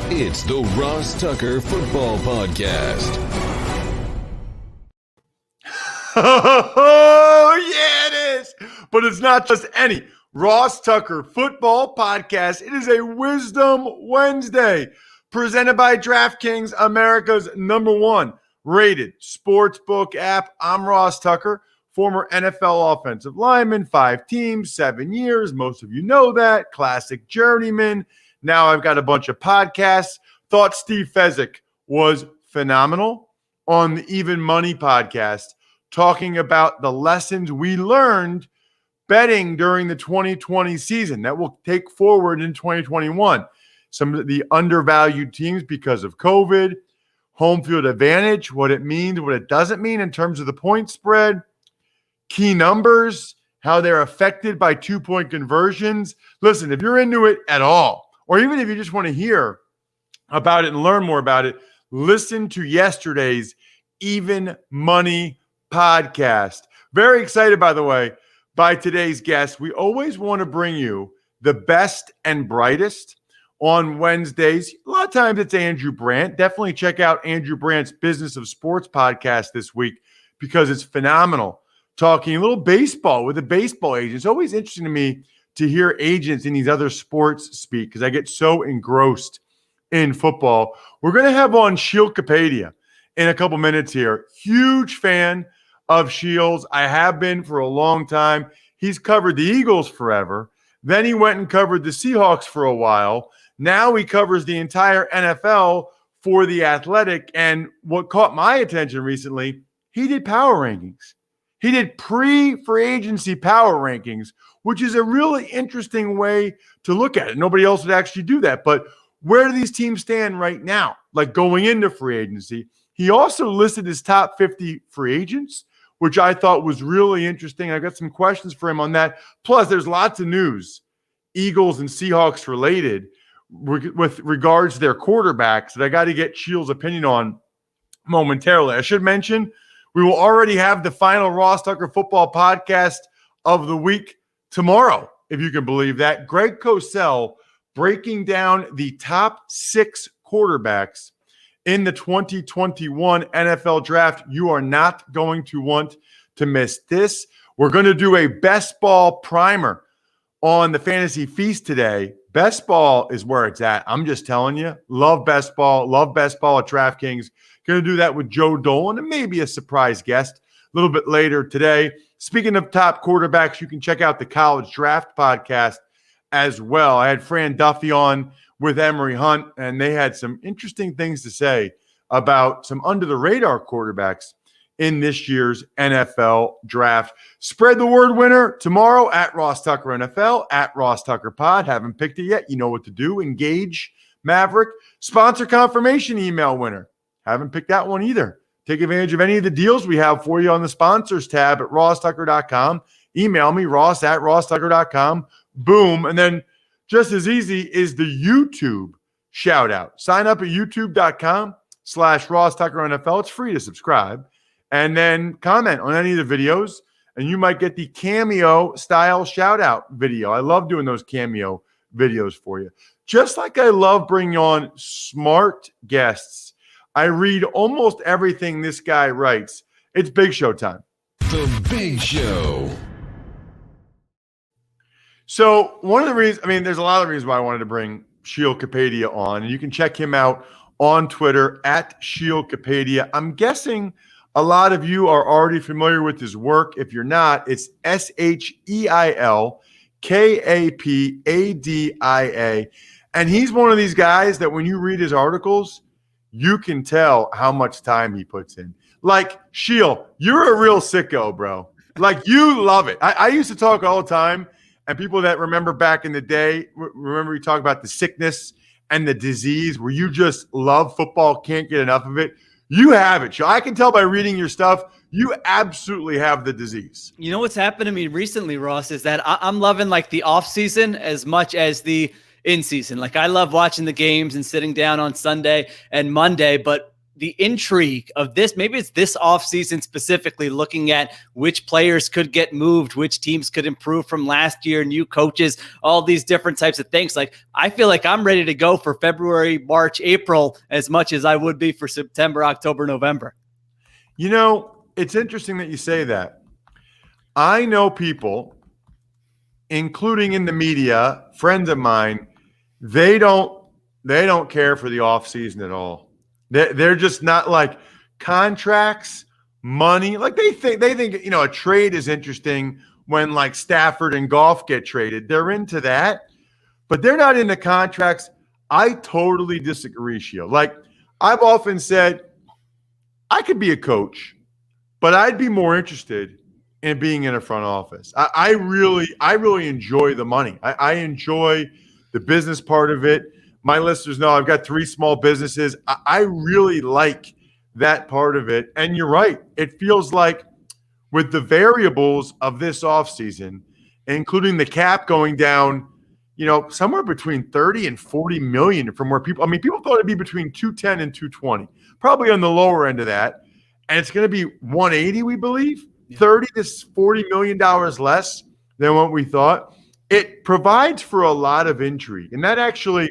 It's the Ross Tucker Football Podcast. Oh, yeah, it is. But it's not just any Ross Tucker Football Podcast. It is a Wisdom Wednesday presented by DraftKings, America's #1 rated sportsbook app. I'm Ross Tucker, former NFL offensive lineman, 5 teams, 7 years. Most of you know that. Classic journeyman. Now I've got a bunch of podcasts. Thought Steve Fezzik was phenomenal on the Even Money podcast, talking about the lessons we learned betting during the 2020 season that will take forward in 2021. Some of the undervalued teams because of COVID, home field advantage, what it means, what it doesn't mean in terms of the point spread, key numbers, how they're affected by 2-point conversions. Listen, if you're into it at all, or even if you just want to hear about it and learn more about it, listen to yesterday's Even Money podcast. Very excited, by the way, by today's guest. We always want to bring you the best and brightest on Wednesdays. A lot of times it's Andrew Brandt. Definitely check out Andrew Brandt's Business of Sports podcast this week because it's phenomenal. Talking a little baseball with a baseball agent. It's always interesting to me to hear agents in these other sports speak because I get so engrossed in football. We're going to have on Sheil Kapadia in a couple minutes here. Huge fan of Sheil's. I have been for a long time. He's covered the Eagles forever. Then he went and covered the Seahawks for a while. Now he covers the entire NFL for The Athletic. And what caught my attention recently, he did power rankings. He did pre-free agency power rankings, which is a really interesting way to look at it. Nobody else would actually do that. But where do these teams stand right now, like going into free agency? He also listed his top 50 free agents, which I thought was really interesting. I got some questions for him on that. Plus, there's lots of news, Eagles and Seahawks related, with regards to their quarterbacks that I got to get Sheil's opinion on momentarily. I should mention, we will already have the final Ross Tucker Football Podcast of the week tomorrow, if you can believe that. Greg Cosell breaking down the top 6 quarterbacks in the 2021 NFL Draft. You are not going to want to miss this. We're going to do a best ball primer on the Fantasy Feast today. Best ball is where it's at. I'm just telling you. Love best ball at DraftKings. Going to do that with Joe Dolan and maybe a surprise guest a little bit later today. Speaking of top quarterbacks, you can check out the College Draft podcast as well. I had Fran Duffy on with Emory Hunt, and they had some interesting things to say about some under-the-radar quarterbacks in this year's NFL Draft. Spread the word winner tomorrow at Ross Tucker NFL, at RossTuckerPod. Haven't picked it yet. You know what to do. Engage Maverick. Sponsor confirmation email winner. Haven't picked that one either. Take advantage of any of the deals we have for you on the sponsors tab at RossTucker.com. Email me, Ross at RossTucker.com. Boom. And then just as easy is the YouTube shout out. Sign up at youtube.com/RossTuckerNFL. It's free to subscribe. And then comment on any of the videos, and you might get the cameo style shout out video. I love doing those cameo videos for you. Just like I love bringing on smart guests. I read almost everything this guy writes. It's Big Show time. The Big Show. So one of the reasons, there's a lot of reasons why I wanted to bring Sheil Kapadia on, and you can check him out on Twitter at Sheil Kapadia. I'm guessing a lot of you are already familiar with his work. If you're not, it's SheilKapadia. And he's one of these guys that when you read his articles, you can tell how much time he puts in. Like, Sheil, you're a real sicko, bro. Like, you love it. I used to talk all the time, and people that remember back in the day, remember we talk about the sickness and the disease where you just love football, can't get enough of it. You have it, Sheil. I can tell by reading your stuff, you absolutely have the disease. You know what's happened to me recently, Ross, is that I'm loving like the off season as much as the in season. Like, I love watching the games and sitting down on Sunday and Monday, but the intrigue of this, maybe it's this offseason specifically, looking at which players could get moved, which teams could improve from last year, new coaches, all these different types of things. Like, I feel like I'm ready to go for February, March, April as much as I would be for September, October, November. You know, it's interesting that you say that. I know people, including in the media, friends of mine, they don't care for the offseason at all. They're just not like contracts, money. Like they think, a trade is interesting when like Stafford and Goff get traded. They're into that, but they're not into contracts. I totally disagree, Sheil. Like I've often said, I could be a coach, but I'd be more interested in being in a front office. I really enjoy the money. I enjoy the business part of it. My listeners know I've got 3 small businesses. I really like that part of it. And you're right. It feels like with the variables of this offseason, including the cap going down, somewhere between 30 and 40 million from where people thought it'd be between 210 and 220, probably on the lower end of that. And it's going to be 180, we believe, 30 to 40 million dollars less than what we thought. It provides for a lot of intrigue. And that actually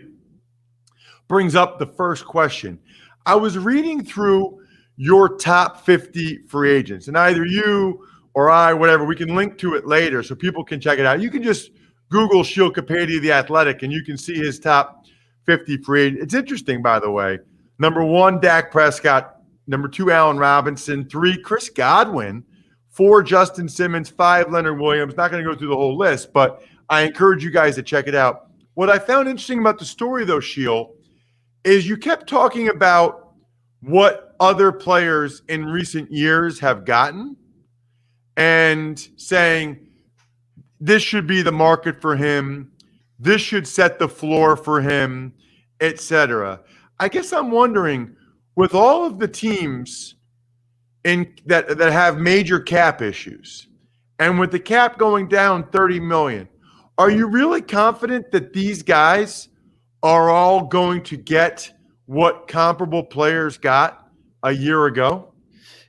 brings up the first question. I was reading through your top 50 free agents, and either you or I, whatever, we can link to it later so people can check it out. You can just Google Sheil Kapadia, The Athletic, and you can see his top 50 free agents. It's interesting, by the way. Number 1, Dak Prescott. Number 2, Allen Robinson. 3, Chris Godwin. 4, Justin Simmons. 5, Leonard Williams. Not going to go through the whole list, but I encourage you guys to check it out. What I found interesting about the story, though, Sheil, is you kept talking about what other players in recent years have gotten and saying this should be the market for him, this should set the floor for him, etc. I guess I'm wondering, with all of the teams that have major cap issues, and with the cap going down 30 million, are you really confident that these guys are all going to get what comparable players got a year ago?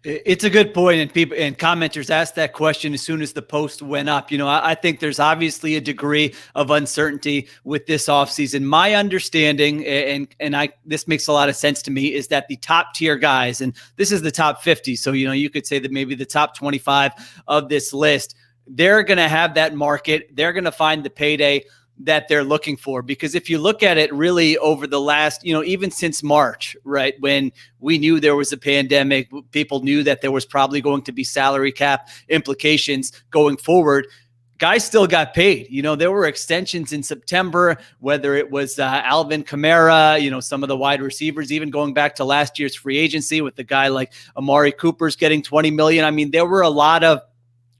It's a good point, and people and commenters asked that question as soon as the post went up. I think there's obviously a degree of uncertainty with this offseason. My understanding, and this makes a lot of sense to me, is that the top tier guys, and this is the top 50, so you could say that maybe the top 25 of this list, they're going to have that market. They're going to find the payday that they're looking for. Because if you look at it really over the last, even since March, right, when we knew there was a pandemic, people knew that there was probably going to be salary cap implications going forward. Guys still got paid. There were extensions in September, whether it was Alvin Kamara, some of the wide receivers, even going back to last year's free agency with the guy like Amari Cooper's getting $20 million. There were a lot of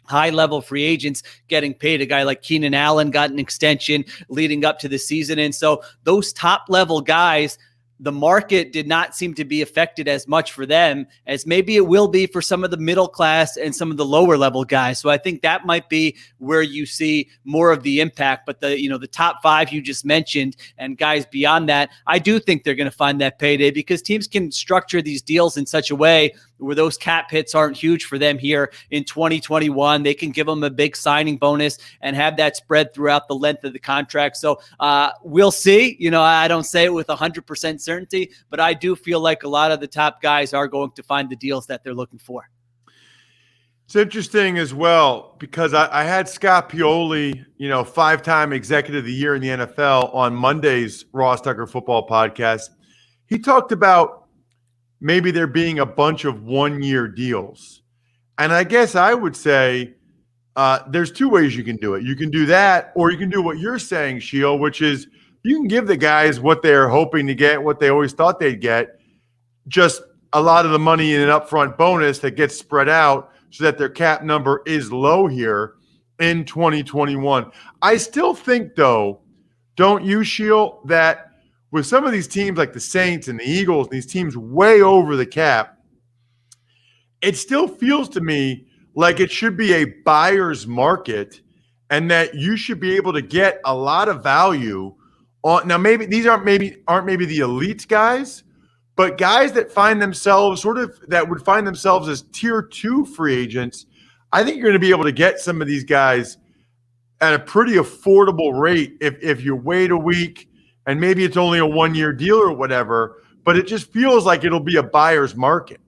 high-level free agents getting paid. A guy like Keenan Allen got an extension leading up to the season. And so those top-level guys, the market did not seem to be affected as much for them as maybe it will be for some of the middle class and some of the lower level guys. So I think that might be where you see more of the impact. But the top 5 you just mentioned and guys beyond that, I do think they're going to find that payday because teams can structure these deals in such a way where those cap hits aren't huge for them here in 2021. They can give them a big signing bonus and have that spread throughout the length of the contract. So we'll see. I don't say it with 100% certainty, but I do feel like a lot of the top guys are going to find the deals that they're looking for. It's interesting as well because I had Scott Pioli, 5-time Executive of the Year in the NFL on Monday's Ross Tucker Football Podcast. He talked about maybe there being a bunch of one-year deals. And I guess I would say there's 2 ways you can do it. You can do that, or you can do what you're saying, Sheil, which is you can give the guys what they're hoping to get, what they always thought they'd get, just a lot of the money in an upfront bonus that gets spread out so that their cap number is low here in 2021. I still think, though, don't you, Sheil, that with some of these teams like the Saints and the Eagles, these teams way over the cap, it still feels to me like it should be a buyer's market and that you should be able to get a lot of value on. Now, maybe these aren't maybe the elite guys, But guys that find themselves that would find themselves as tier 2 free agents, I think you're going to be able to get some of these guys at a pretty affordable rate if you wait a week and maybe it's only a 1-year deal or whatever, but it just feels like it'll be a buyer's market.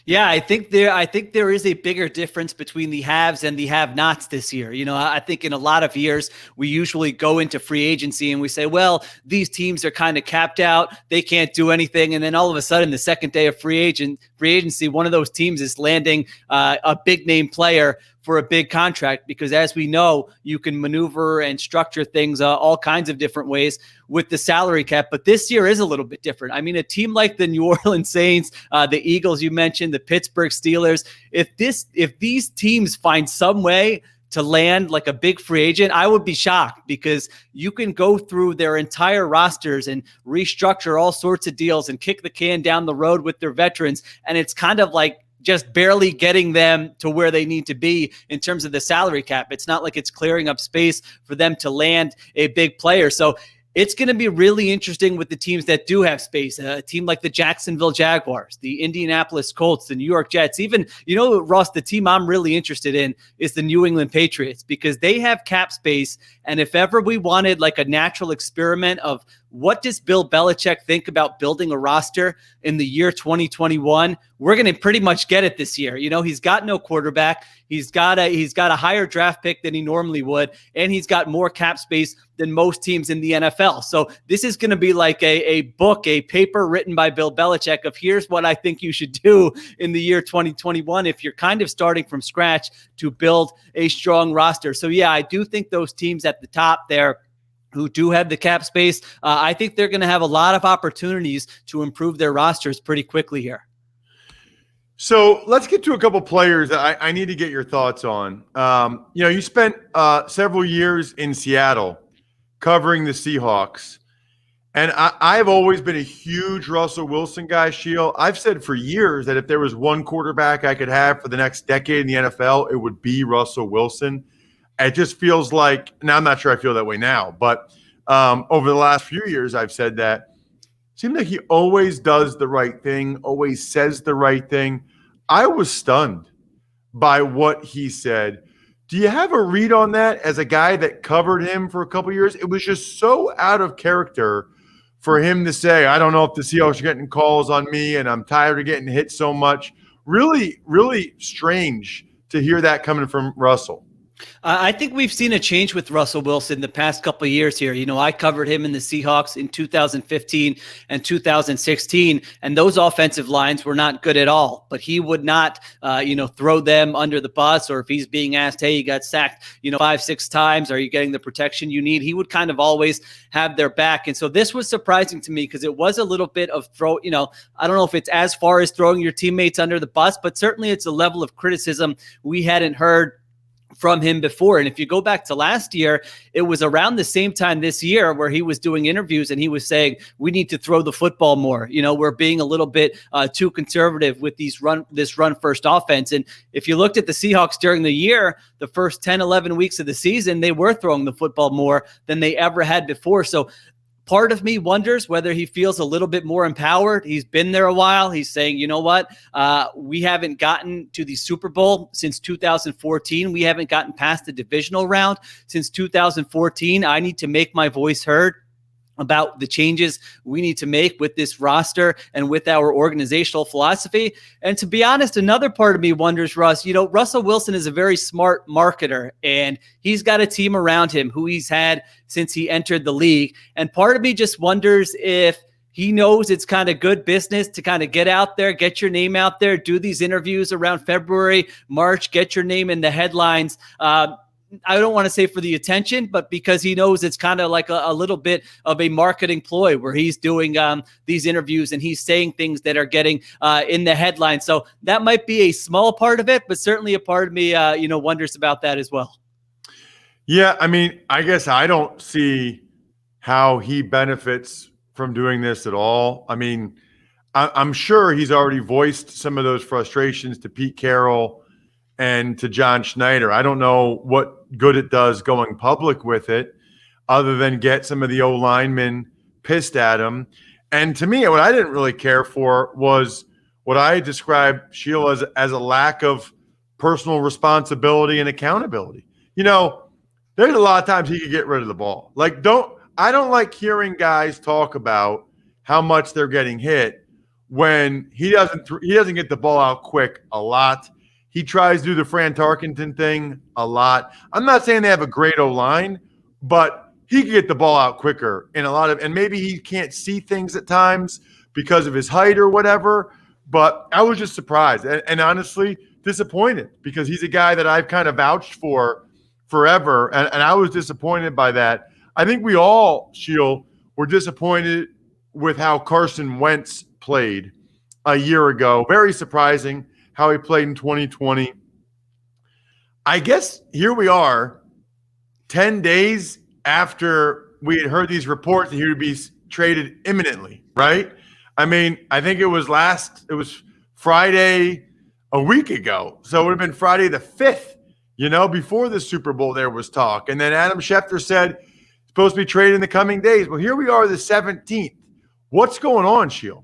Yeah, I think there is a bigger difference between the haves and the have-nots this year. I think in a lot of years we usually go into free agency and we say, well, these teams are kind of capped out, they can't do anything, and then all of a sudden, the second day of free agency, one of those teams is landing a big name player for a big contract, because as we know, you can maneuver and structure things all kinds of different ways with the salary cap. But this year is a little bit different. I mean, a team like the New Orleans Saints, the Eagles you mentioned, the Pittsburgh Steelers, if these teams find some way to land like a big free agent, I would be shocked, because you can go through their entire rosters and restructure all sorts of deals and kick the can down the road with their veterans. And it's kind of like just barely getting them to where they need to be in terms of the salary cap. It's not like it's clearing up space for them to land a big player. So it's going to be really interesting with the teams that do have space. A team like the Jacksonville Jaguars, the Indianapolis Colts, the New York Jets, even, Ross, the team I'm really interested in is the New England Patriots, because they have cap space. And if ever we wanted like a natural experiment of what does Bill Belichick think about building a roster in the year 2021, we're going to pretty much get it this year. He's got no quarterback. He's got a higher draft pick than he normally would, and he's got more cap space than most teams in the NFL. So this is going to be like a paper written by Bill Belichick of here's what I think you should do in the year 2021 if you're kind of starting from scratch to build a strong roster. So yeah, I do think those teams at the top there who do have the cap space, I think they're going to have a lot of opportunities to improve their rosters pretty quickly here. So let's get to a couple players that I need to get your thoughts on. You spent several years in Seattle covering the Seahawks, and I've always been a huge Russell Wilson guy, Sheil. I've said for years that if there was one quarterback I could have for the next decade in the NFL, it would be Russell Wilson. It just feels like, now I'm not sure I feel that way now, but over the last few years, I've said that it seems like he always does the right thing, always says the right thing. I was stunned by what he said. Do you have a read on that as a guy that covered him for a couple of years? It was just so out of character for him to say, I don't know if the Seahawks are getting calls on me and I'm tired of getting hit so much. Really, really strange to hear that coming from Russell. I think we've seen a change with Russell Wilson the past couple of years here. I covered him in the Seahawks in 2015 and 2016, and those offensive lines were not good at all. But he would not, throw them under the bus, or if he's being asked, hey, you got sacked, 5-6 times, are you getting the protection you need? He would kind of always have their back. And so this was surprising to me because it was a little bit of I don't know if it's as far as throwing your teammates under the bus, but certainly it's a level of criticism we hadn't heard from him before. And if you go back to last year, it was around the same time this year where he was doing interviews and he was saying, we need to throw the football more. We're being a little bit too conservative with this run first offense. And if you looked at the Seahawks during the year, the first 10, 11 weeks of the season, they were throwing the football more than they ever had before. So part of me wonders whether he feels a little bit more empowered. He's been there a while. He's saying, you know what? We haven't gotten to the Super Bowl since 2014. We haven't gotten past the divisional round since 2014. I need to make my voice heard about the changes we need to make with this roster and with our organizational philosophy. And to be honest, another part of me wonders, Russ, Russell Wilson is a very smart marketer, and he's got a team around him who he's had since he entered the league. And part of me just wonders if he knows it's kind of good business to kind of get out there, get your name out there, do these interviews around February, March, get your name in the headlines. I don't want to say for the attention, but because he knows it's kind of like a little bit of a marketing ploy where he's doing these interviews and he's saying things that are getting in the headlines. So that might be a small part of it, but certainly a part of me, wonders about that as well. Yeah, I mean, I guess I don't see how he benefits from doing this at all. I mean, I'm sure he's already voiced some of those frustrations to Pete Carroll and to John Schneider. I don't know what good it does going public with it other than get some of the O-linemen pissed at him. And to me, what I didn't really care for was what I described, Sheil, as a lack of personal responsibility and accountability. There's a lot of times he could get rid of the ball. I don't like hearing guys talk about how much they're getting hit when he doesn't get the ball out quick a lot. He tries to do the Fran Tarkenton thing a lot. I'm not saying they have a great O-line, but he can get the ball out quicker in a lot of, and maybe he can't see things at times because of his height or whatever. But I was just surprised and honestly disappointed because he's a guy that I've kind of vouched for forever. And I was disappointed by that. I think we all, Sheil, were disappointed with how Carson Wentz played a year ago. Very surprising how he played in 2020. I guess here we are 10 days after we had heard these reports that he would be traded imminently, right? I mean, I think it was Friday a week ago. So it would have been Friday the 5th, before the Super Bowl there was talk. And then Adam Schefter said it's supposed to be traded in the coming days. Well, here we are the 17th. What's going on, Sheil?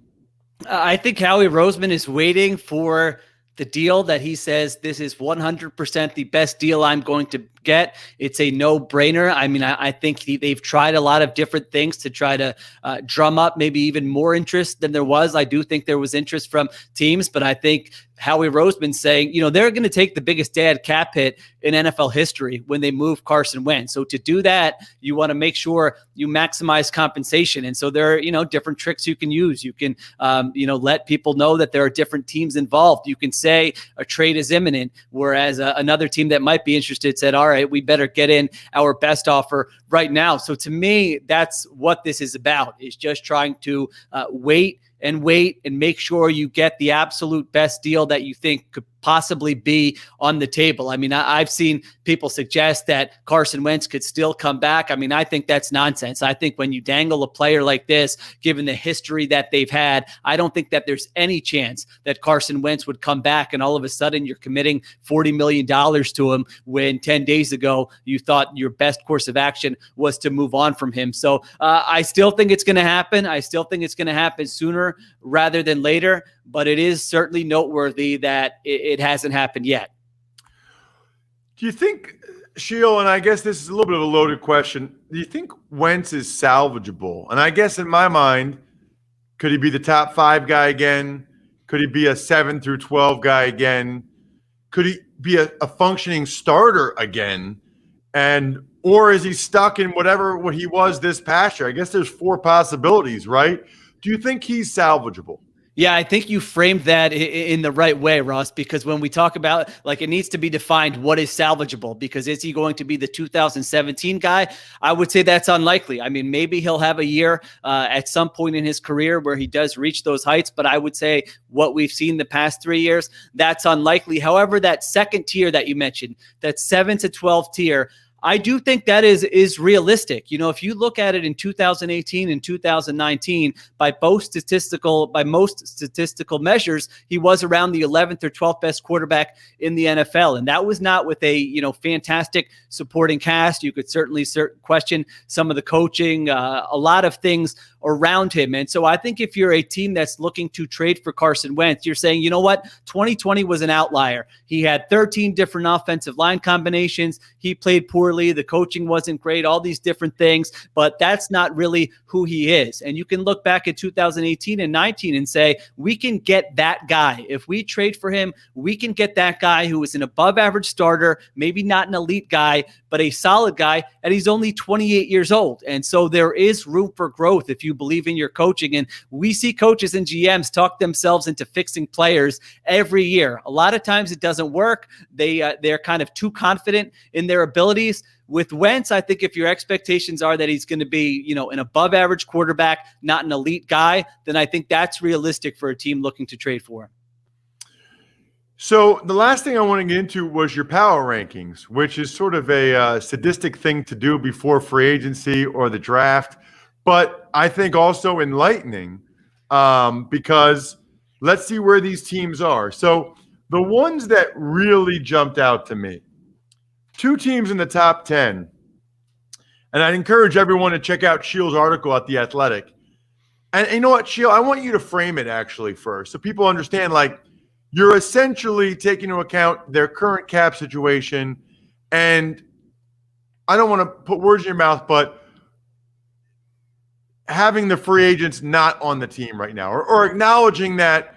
I think Howie Roseman is waiting for the deal that he says this is 100% the best deal I'm going to get. It's a no-brainer. I mean, I think they've tried a lot of different things to try to drum up maybe even more interest than there was. I do think there was interest from teams, but I think Howie Roseman saying, they're going to take the biggest dead cap hit in NFL history when they move Carson Wentz. So to do that, you want to make sure you maximize compensation. And so there are, different tricks you can use. You can, let people know that there are different teams involved. You can say a trade is imminent, whereas another team that might be interested said, all right, we better get in our best offer right now. So to me, that's what this is about, is just trying to wait and make sure you get the absolute best deal that you think could possibly be on the table. I mean, I've seen people suggest that Carson Wentz could still come back. I mean, I think that's nonsense. I think when you dangle a player like this, given the history that they've had, I don't think that there's any chance that Carson Wentz would come back and all of a sudden you're committing $40 million to him when 10 days ago you thought your best course of action was to move on from him. So I still think it's going to happen. I still think it's going to happen sooner rather than later, but it is certainly noteworthy that it hasn't happened yet. Do you think, Sheil, and I guess this is a little bit of a loaded question, do you think Wentz is salvageable? And I guess in my mind, could he be the top 5 guy again? Could he be a 7 through 12 guy again? Could he be a functioning starter again? Or is he stuck in what he was this past year? I guess there's 4 possibilities, right? Do you think he's salvageable? Yeah, I think you framed that in the right way, Ross, because when we talk about, it needs to be defined what is salvageable, because is he going to be the 2017 guy? I would say that's unlikely. I mean, maybe he'll have a year at some point in his career where he does reach those heights, but I would say what we've seen the past 3 years, that's unlikely. However, that second tier that you mentioned, that 7 to 12 tier, I do think that is realistic. If you look at it in 2018 and 2019, by most statistical measures, he was around the 11th or 12th best quarterback in the NFL. And that was not with a, fantastic supporting cast. You could certainly question some of the coaching, a lot of things around him. And so I think if you're a team that's looking to trade for Carson Wentz, you're saying, you know what, 2020 was an outlier. He had 13 different offensive line combinations. He played poorly. The coaching wasn't great, all these different things, but that's not really who he is. And you can look back at 2018 and 19 and say, we can get that guy. If we trade for him, we can get that guy who is an above average starter, maybe not an elite guy, but a solid guy, and he's only 28 years old. And so there is room for growth if you believe in your coaching. And we see coaches and GMs talk themselves into fixing players every year. A lot of times it doesn't work. They're kind of too confident in their abilities. With Wentz, I think if your expectations are that he's going to be, an above average quarterback, not an elite guy, then I think that's realistic for a team looking to trade for him. So the last thing I want to get into was your power rankings, which is sort of a sadistic thing to do before free agency or the draft, but I think also enlightening because let's see where these teams are. So the ones that really jumped out to me, 2 teams in the top 10, and I'd encourage everyone to check out Sheil's article at The Athletic. And you know what, Sheil, I want you to frame it actually first so people understand, like, you're essentially taking into account their current cap situation. And I don't want to put words in your mouth, but having the free agents not on the team right now, or acknowledging that,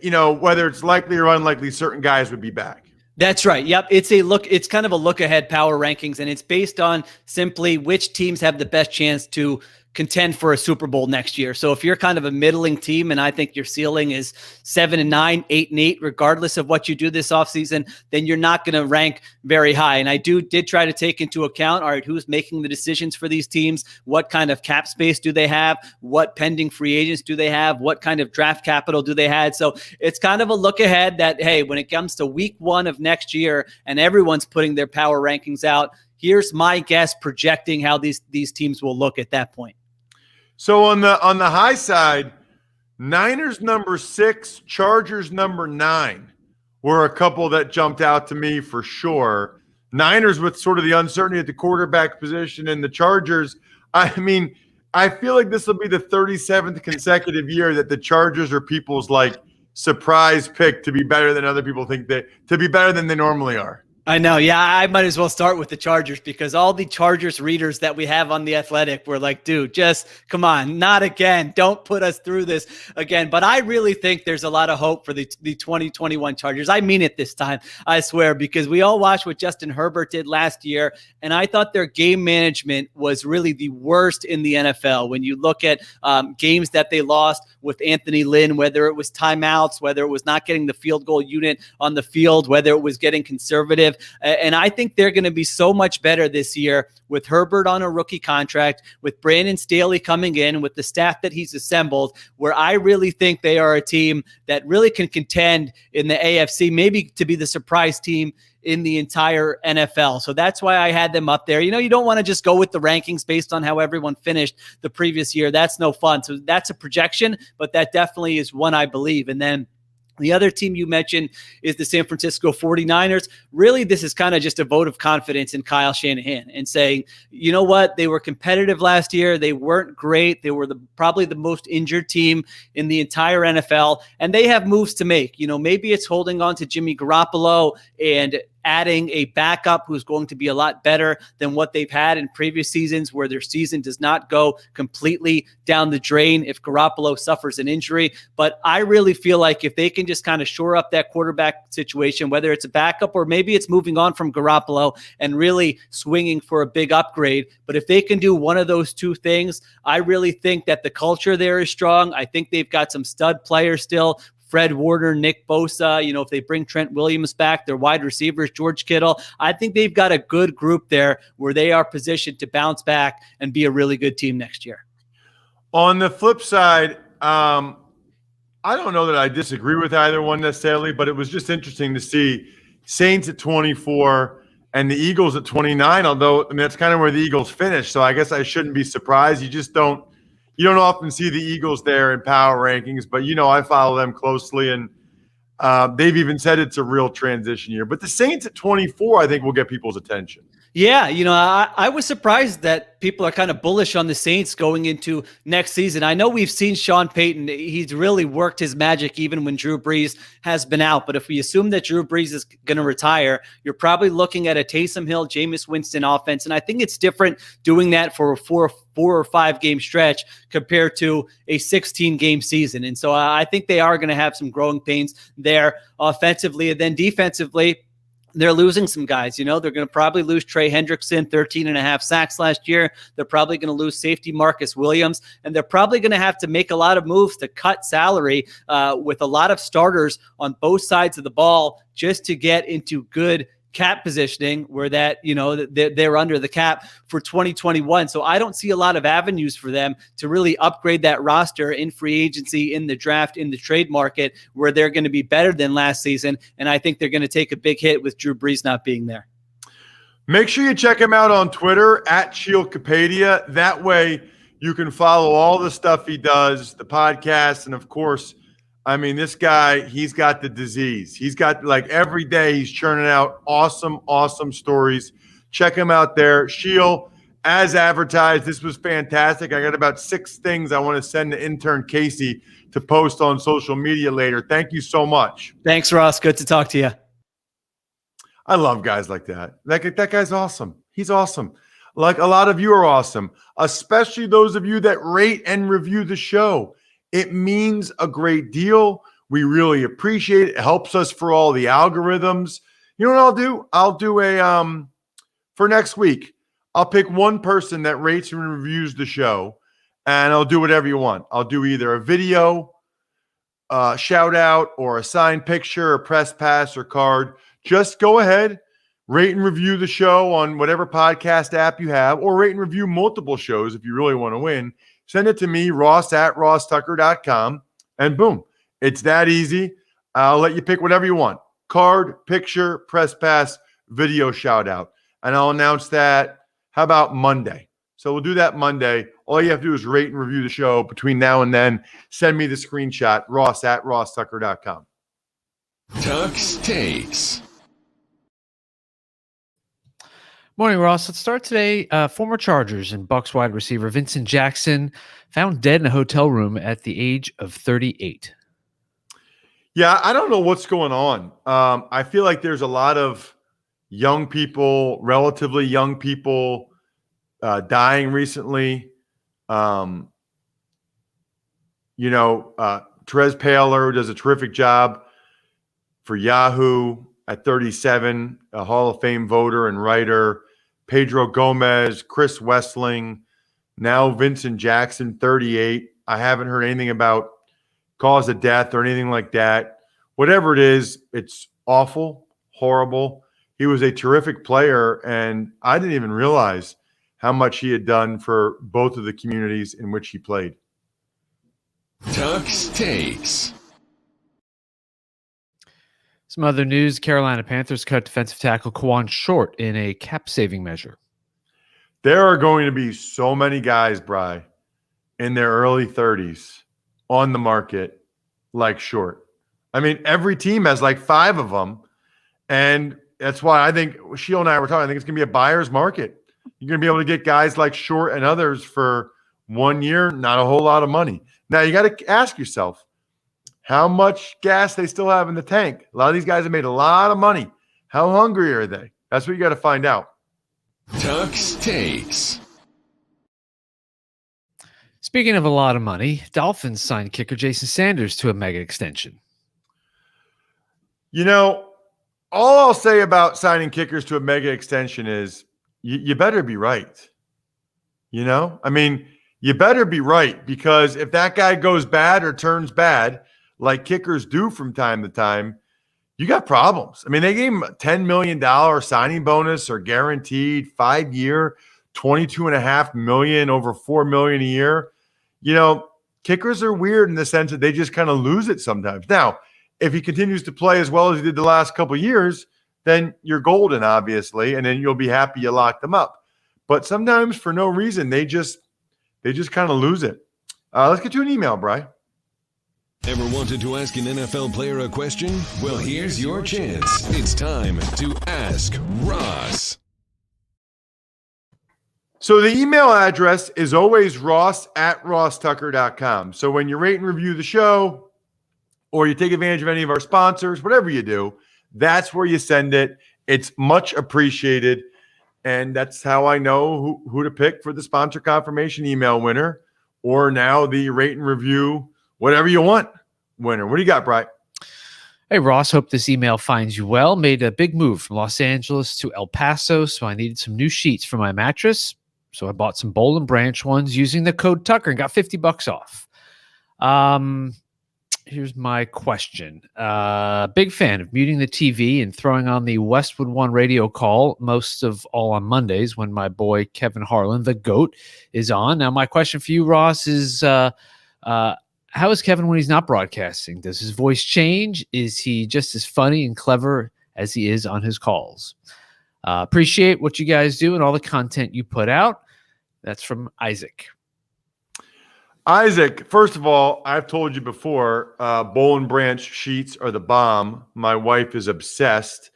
whether it's likely or unlikely, certain guys would be back. That's right. Yep. It's kind of a look ahead power rankings, and it's based on simply which teams have the best chance to contend for a Super Bowl next year. So if you're kind of a middling team, and I think your ceiling is 7-9, 8-8, regardless of what you do this offseason, then you're not going to rank very high. And I did try to take into account, all right, who's making the decisions for these teams? What kind of cap space do they have? What pending free agents do they have? What kind of draft capital do they have? So it's kind of a look ahead that, hey, when it comes to week 1 of next year and everyone's putting their power rankings out, here's my guess projecting how these teams will look at that point. So on the high side, Niners number 6, Chargers number 9 were a couple that jumped out to me for sure. Niners with sort of the uncertainty at the quarterback position, and the Chargers, I mean, I feel like this will be the 37th consecutive year that the Chargers are people's like surprise pick to be better than other people think to be better than they normally are. I know. Yeah, I might as well start with the Chargers, because all the Chargers readers that we have on The Athletic were like, dude, just come on, not again. Don't put us through this again. But I really think there's a lot of hope for the 2021 Chargers. I mean it this time, I swear, because we all watched what Justin Herbert did last year, and I thought their game management was really the worst in the NFL. When you look at games that they lost with Anthony Lynn, whether it was timeouts, whether it was not getting the field goal unit on the field, whether it was getting conservative. And I think they're going to be so much better this year with Herbert on a rookie contract, with Brandon Staley coming in, with the staff that he's assembled, where I really think they are a team that really can contend in the AFC, maybe to be the surprise team in the entire NFL. So that's why I had them up there. You don't want to just go with the rankings based on how everyone finished the previous year. That's no fun. So that's a projection, but that definitely is one I believe. And then the other team you mentioned is the San Francisco 49ers. Really, this is kind of just a vote of confidence in Kyle Shanahan and saying, you know what, they were competitive last year. They weren't great. They were probably the most injured team in the entire NFL, and they have moves to make. Maybe it's holding on to Jimmy Garoppolo and adding a backup who's going to be a lot better than what they've had in previous seasons, where their season does not go completely down the drain if Garoppolo suffers an injury. But I really feel like if they can just kind of shore up that quarterback situation, whether it's a backup or maybe it's moving on from Garoppolo and really swinging for a big upgrade, but if they can do one of those two things, I really think that the culture there is strong. I think they've got some stud players still. Fred Warner, Nick Bosa, if they bring Trent Williams back, their wide receivers, George Kittle, I think they've got a good group there where they are positioned to bounce back and be a really good team next year. On the flip side, I don't know that I disagree with either one necessarily, but it was just interesting to see Saints at 24 and the Eagles at 29, although that's kind of where the Eagles finished. So I guess I shouldn't be surprised. You don't often see the Eagles there in power rankings, but I follow them closely, and they've even said it's a real transition year. But the Saints at 24, I think, will get people's attention. Yeah, I was surprised that people are kind of bullish on the Saints going into next season. I know we've seen Sean Payton. He's really worked his magic even when Drew Brees has been out. But if we assume that Drew Brees is going to retire, you're probably looking at a Taysom Hill, Jameis Winston offense. And I think it's different doing that for a four or 5 game stretch compared to a 16-game season. And so I think they are going to have some growing pains there offensively. And then defensively, they're losing some guys. They're going to probably lose Trey Hendrickson, 13.5 sacks last year. They're probably going to lose safety Marcus Williams, and they're probably going to have to make a lot of moves to cut salary with a lot of starters on both sides of the ball just to get into good cap positioning where that, they're under the cap for 2021. So I don't see a lot of avenues for them to really upgrade that roster in free agency, in the draft, in the trade market, where they're going to be better than last season. And I think they're going to take a big hit with Drew Brees not being there. Make sure you check him out on Twitter at Sheil Kapadia. That way you can follow all the stuff he does, the podcast, and of course, this guy, he's got the disease. He's got, every day he's churning out awesome stories. Check him out there. Sheil, As advertised, this was fantastic. I got about 6 things I want to send to intern Casey to post on social media later. Thank you so much. Thanks, Ross. Good to talk to you. I love guys like that. That guy's awesome. He's awesome. Like a lot of you are awesome, especially those of you that rate and review the show. It means a great deal. We really appreciate it. It helps us for all the algorithms. You know what I'll do? I'll do a for next week. I'll pick one person that rates and reviews the show, and I'll do whatever you want. I'll do either a video, shout out, or a signed picture, or press pass, or card. Just go ahead, rate and review the show on whatever podcast app you have, or rate and review multiple shows if you really want to win. Send it to me, ross@rosstucker.com, and boom, it's that easy. I'll let you pick whatever you want. Card, picture, press pass, video shout out. And I'll announce that, how about Monday? So we'll do that Monday. All you have to do is rate and review the show. Between now and then, send me the screenshot, ross@rosstucker.com. Tuck's Takes. Morning, Ross. Let's start today. Former Chargers and Bucs wide receiver Vincent Jackson found dead in a hotel room at the age of 38. Yeah, I don't know what's going on. I feel like there's a lot of young people, relatively young people, dying recently. Therese Paler does a terrific job for Yahoo at 37, a Hall of Fame voter and writer. Pedro Gomez, Chris Wessling, now Vincent Jackson, 38. I haven't heard anything about cause of death or anything like that. Whatever it is, it's awful, horrible. He was a terrific player, and I didn't even realize how much he had done for both of the communities in which he played. Tuck's Takes. Some other news, Carolina Panthers cut defensive tackle Kawan Short in a cap-saving measure. There are going to be so many guys, Bri, in their early 30s on the market like Short. I mean, every team has like 5 of them, and that's why I think Sheil and I were talking. I think it's going to be a buyer's market. You're going to be able to get guys like Short and others for 1 year, not a whole lot of money. Now, you got to ask yourself how much gas they still have in the tank. A lot of these guys have made a lot of money. How hungry are they? That's what you got to find out. Tuck's Takes. Speaking of a lot of money, Dolphins signed kicker Jason Sanders to a mega extension. You know, all I'll say about signing kickers to a mega extension is you better be right. You know, I mean, you better be right, because if that guy goes bad or turns bad, like kickers do from time to time, you got problems. I mean, they gave him a $10 million signing bonus or guaranteed 5-year, $22.5 million, over $4 million a year. You know, kickers are weird in the sense that they just kind of lose it sometimes. Now, if he continues to play as well as he did the last couple of years, then you're golden, obviously, and then you'll be happy you locked them up. But sometimes for no reason, they just kind of lose it. Let's get to an email, Bri. Ever wanted to ask an NFL player a question? Well, here's your chance. It's time to Ask Ross. So the email address is always ross@rosstucker.com. So when you rate and review the show, or you take advantage of any of our sponsors, whatever you do, that's where you send it. It's much appreciated. And that's how I know who to pick for the sponsor confirmation email winner, or now the rate and review, whatever you want, winner. What do you got, Bri? Hey, Ross, hope this email finds you well. Made a big move from Los Angeles to El Paso, so I needed some new sheets for my mattress. So I bought some Boll & Branch ones using the code Tucker and got $50 off. Here's my question. Big fan of muting the TV and throwing on the Westwood One radio call, most of all on Mondays when my boy Kevin Harlan, the GOAT, is on. Now, my question for you, Ross, is how is Kevin when he's not broadcasting? Does his voice change? Is he just as funny and clever as he is on his calls? Appreciate what you guys do and all the content you put out. That's from Isaac. Isaac, first of all, I've told you before, Boll & Branch sheets are the bomb. My wife is obsessed.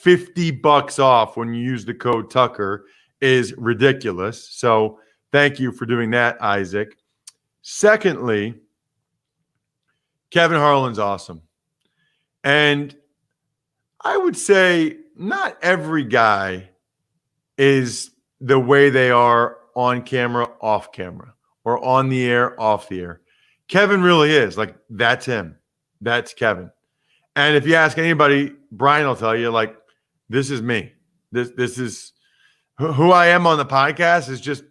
$50 off when you use the code Tucker. is ridiculous. So thank you for doing that, Isaac. Secondly, Kevin Harlan's awesome. And I would say not every guy is the way they are on camera, off camera, or on the air, off the air. Kevin really is. Like, that's him. That's Kevin. And if you ask anybody, Brian will tell you, like, this is me. This is who I am on the podcast is just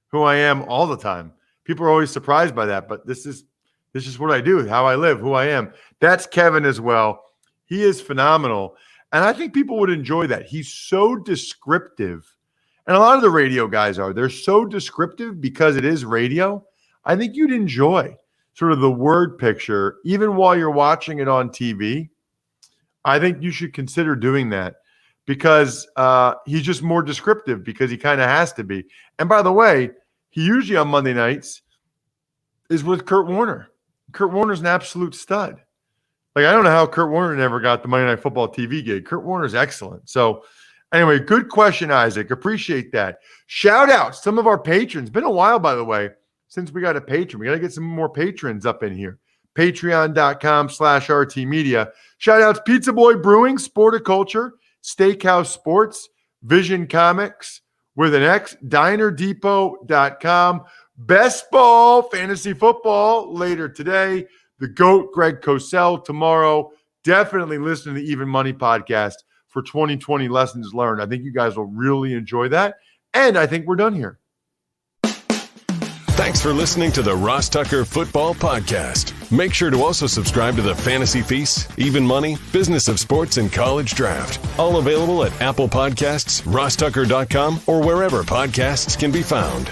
who I am all the time. People are always surprised by that, but this is what I do, how I live, who I am. That's Kevin as well. He is phenomenal. And I think people would enjoy that. He's so descriptive. And a lot of the radio guys are. They're so descriptive because it is radio. I think you'd enjoy sort of the word picture, even while you're watching it on TV. I think you should consider doing that because he's just more descriptive because he kind of has to be. And by the way, he usually on Monday nights is with Kurt Warner. Kurt Warner's an absolute stud. Like, I don't know how Kurt Warner never got the Monday Night Football TV gig. Kurt Warner's excellent. So anyway, good question, Isaac. Appreciate that. Shout out some of our patrons. Been a while, by the way, since we got a patron. We got to get some more patrons up in here. Patreon.com/RTmedia. Shout outs Pizza Boy Brewing, Sporticulture, Steakhouse Sports, Vision Comics with an X, DinerDepot.com, Best Ball Fantasy Football later today. The GOAT, Greg Cosell, tomorrow. Definitely listen to the Even Money podcast for 2020 lessons learned. I think you guys will really enjoy that. And I think we're done here. Thanks for listening to the Ross Tucker Football Podcast. Make sure to also subscribe to the Fantasy Feast, Even Money, Business of Sports, and College Draft. All available at Apple Podcasts, RossTucker.com, or wherever podcasts can be found.